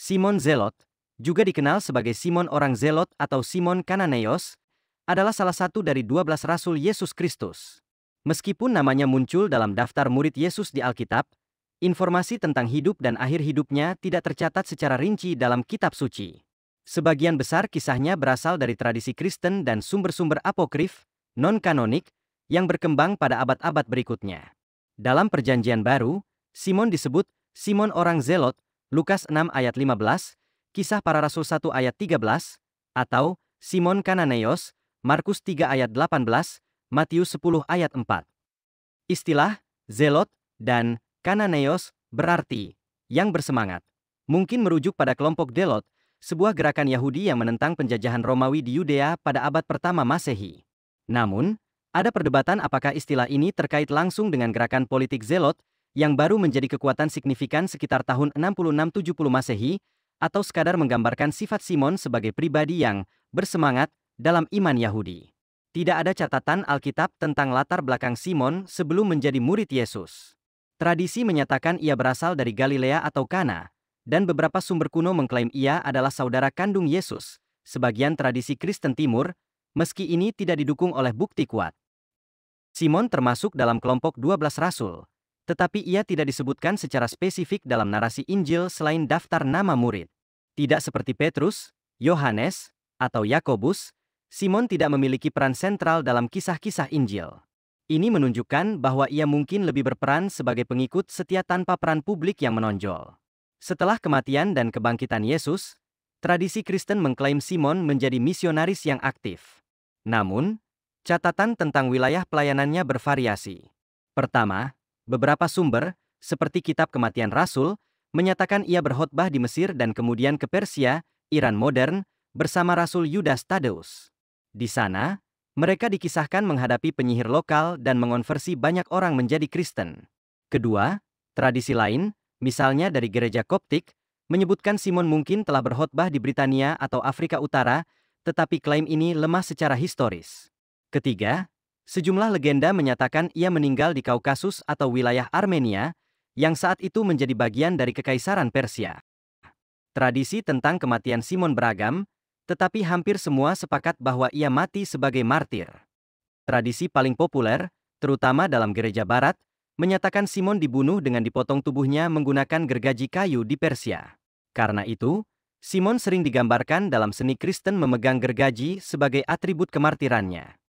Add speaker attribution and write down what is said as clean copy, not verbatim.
Speaker 1: Simon Zelot, juga dikenal sebagai Simon orang Zelot atau Simon Kananeos, adalah salah satu dari 12 rasul Yesus Kristus. Meskipun namanya muncul dalam daftar murid Yesus di Alkitab, informasi tentang hidup dan akhir hidupnya tidak tercatat secara rinci dalam kitab suci. Sebagian besar kisahnya berasal dari tradisi Kristen dan sumber-sumber apokrif, non-kanonik, yang berkembang pada abad-abad berikutnya. Dalam Perjanjian Baru, Simon disebut Simon orang Zelot, Lukas 6 ayat 15, Kisah Para Rasul 1 ayat 13, atau Simon Kananeos, Markus 3 ayat 18, Matius 10 ayat 4. Istilah Zelot dan Kananeos berarti yang bersemangat. Mungkin merujuk pada kelompok Delot, sebuah gerakan Yahudi yang menentang penjajahan Romawi di Yudea pada abad pertama Masehi. Namun, ada perdebatan apakah istilah ini terkait langsung dengan gerakan politik Zelot yang baru menjadi kekuatan signifikan sekitar tahun 66-70 Masehi, atau sekadar menggambarkan sifat Simon sebagai pribadi yang bersemangat dalam iman Yahudi. Tidak ada catatan Alkitab tentang latar belakang Simon sebelum menjadi murid Yesus. Tradisi menyatakan ia berasal dari Galilea atau Kana, dan beberapa sumber kuno mengklaim ia adalah saudara kandung Yesus, sebagian tradisi Kristen Timur, meski ini tidak didukung oleh bukti kuat. Simon termasuk dalam kelompok 12 rasul, tetapi ia tidak disebutkan secara spesifik dalam narasi Injil selain daftar nama murid. Tidak seperti Petrus, Yohanes, atau Yakobus, Simon tidak memiliki peran sentral dalam kisah-kisah Injil. Ini menunjukkan bahwa ia mungkin lebih berperan sebagai pengikut setia tanpa peran publik yang menonjol. Setelah kematian dan kebangkitan Yesus, tradisi Kristen mengklaim Simon menjadi misionaris yang aktif. Namun, catatan tentang wilayah pelayanannya bervariasi. Pertama, beberapa sumber, seperti Kitab Kematian Rasul, menyatakan ia berkhotbah di Mesir dan kemudian ke Persia, Iran modern, bersama Rasul Yudas Tadeus. Di sana, mereka dikisahkan menghadapi penyihir lokal dan mengonversi banyak orang menjadi Kristen. Kedua, tradisi lain, misalnya dari gereja Koptik, menyebutkan Simon mungkin telah berkhotbah di Britania atau Afrika Utara, tetapi klaim ini lemah secara historis. Ketiga, sejumlah legenda menyatakan ia meninggal di Kaukasus atau wilayah Armenia, yang saat itu menjadi bagian dari Kekaisaran Persia. Tradisi tentang kematian Simon beragam, tetapi hampir semua sepakat bahwa ia mati sebagai martir. Tradisi paling populer, terutama dalam gereja Barat, menyatakan Simon dibunuh dengan dipotong tubuhnya menggunakan gergaji kayu di Persia. Karena itu, Simon sering digambarkan dalam seni Kristen memegang gergaji sebagai atribut kemartirannya.